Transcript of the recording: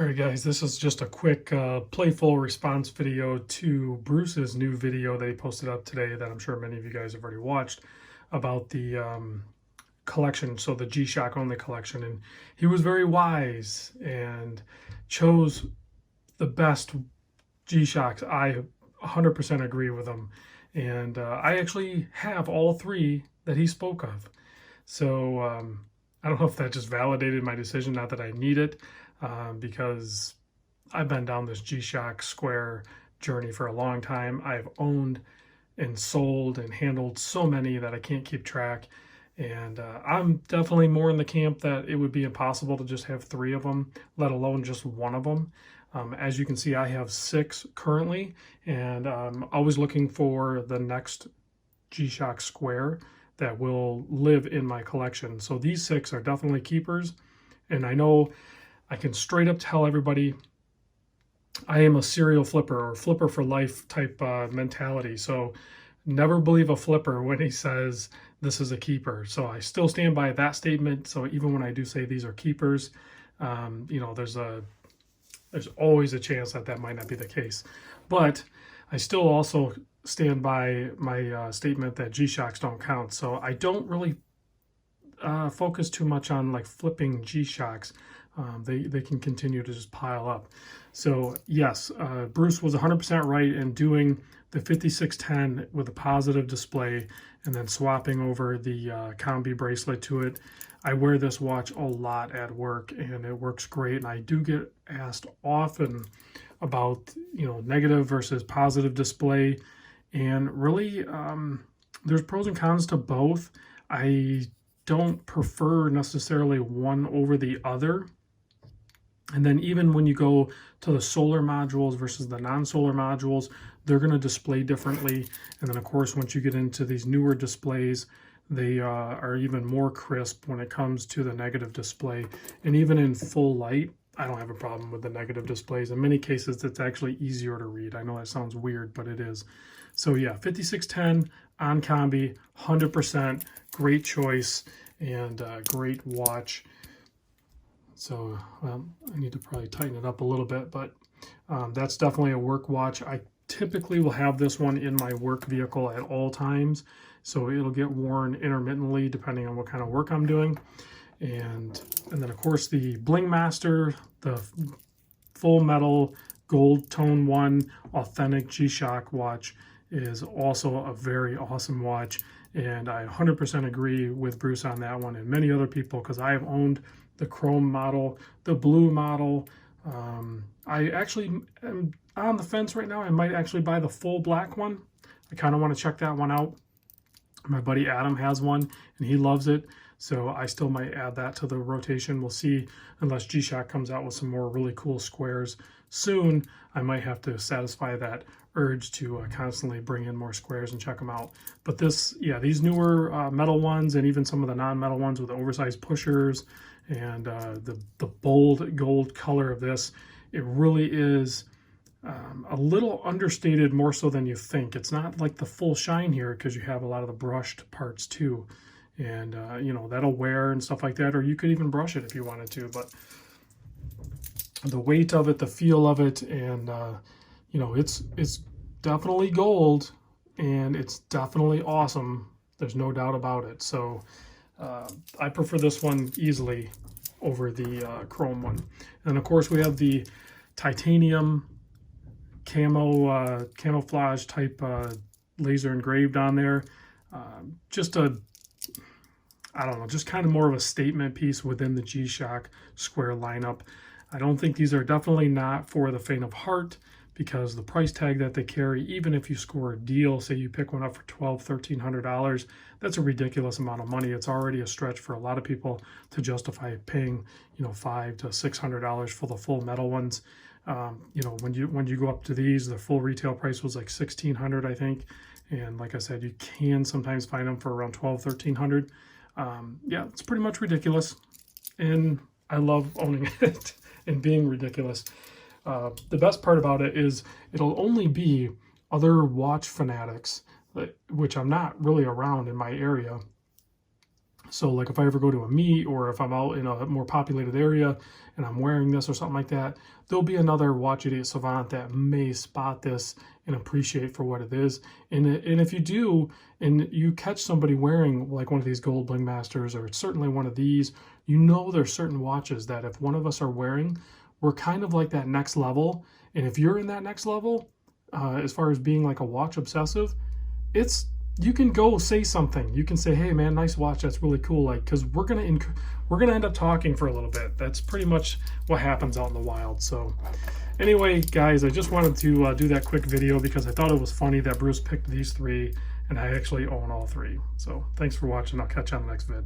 All right, guys, this is just a quick playful response video to Bruce's new video that he posted up today that I'm sure many of you guys have already watched about the collection, so the G-Shock only collection. And he was very wise and chose the best G-Shocks. I 100% agree with him. And I actually have all three that he spoke of. So I don't know if that just validated my decision, not that I need it, because I've been down this G-Shock Square journey for a long time. I've owned and sold and handled so many that I can't keep track. And I'm definitely more in the camp that it would be impossible to just have three of them, let alone just one of them. As you can see, I have six currently, and I'm always looking for the next G-Shock Square that will live in my collection. So these six are definitely keepers, and I know I can straight up tell everybody I am a serial flipper or flipper for life type mentality. So never believe a flipper when he says this is a keeper. So I still stand by that statement. So even when I do say these are keepers, there's always a chance that that might not be the case. But I still also stand by my statement that G-Shocks don't count. So I don't really focus too much on like flipping G-Shocks. They can continue to just pile up. So yes, Bruce was 100% right in doing the 5610 with a positive display and then swapping over the Combi bracelet to it. I wear this watch a lot at work and it works great. And I do get asked often about, negative versus positive display. And really, there's pros and cons to both. I don't prefer necessarily one over the other. And then even when you go to the solar modules versus the non-solar modules, they're going to display differently. And then of course, once you get into these newer displays, they are even more crisp when it comes to the negative display. And even in full light, I don't have a problem with the negative displays. In many cases, it's actually easier to read. I know that sounds weird, but it is. So yeah, 5610 on Combi, 100%, great choice and great watch. So I need to probably tighten it up a little bit, but that's definitely a work watch. I typically will have this one in my work vehicle at all times. So it'll get worn intermittently depending on what kind of work I'm doing. And then of course the Bling Master, the full metal gold tone one authentic G-Shock watch is also a very awesome watch. And I 100% agree with Bruce on that one and many other people, because I have owned the chrome model, the blue model. I actually am on the fence right now. I might actually buy the full black one. I kind of want to check that one out. My buddy Adam has one and he loves it. So I still might add that to the rotation. We'll see, unless G-Shock comes out with some more really cool squares soon. I might have to satisfy that urge to constantly bring in more squares and check them out. But these newer metal ones and even some of the non-metal ones with the oversized pushers and the bold gold color of this, it really is a little understated, more so than you think. It's not like the full shine here because you have a lot of the brushed parts too. And, that'll wear and stuff like that, or you could even brush it if you wanted to. But the weight of it, the feel of it, and, it's definitely gold and it's definitely awesome. There's no doubt about it. So I prefer this one easily over the chrome one. And of course, we have the titanium camouflage type laser engraved on there. Just kind of more of a statement piece within the G-Shock Square lineup. I don't think these are definitely not for the faint of heart, because the price tag that they carry, even if you score a deal, say you pick one up for $1,200-$1,300, that's a ridiculous amount of money. It's already a stretch for a lot of people to justify paying, $500 to $600 for the full metal ones. When you go up to these, the full retail price was like $1,600, I think. And like I said, you can sometimes find them for around $1,200, $1,300. Yeah, it's pretty much ridiculous. And I love owning it and being ridiculous. The best part about it is it'll only be other watch fanatics, which I'm not really around in my area, So like if I ever go to a meet or if I'm out in a more populated area and I'm wearing this or something like that, there'll be another watch idiot savant that may spot this and appreciate for what it is. And if you do, and you catch somebody wearing like one of these gold bling masters, or certainly one of these, you know there's certain watches that if one of us are wearing, we're kind of like that next level. And if you're in that next level, as far as being like a watch obsessive, you can go say something. You can say, hey man, nice watch, that's really cool. Like, because we're gonna end up talking for a little bit. That's pretty much what happens out in the wild. So anyway, guys, I just wanted to do that quick video because I thought it was funny that Bruce picked these three and I actually own all three. So thanks for watching. I'll catch you on the next vid.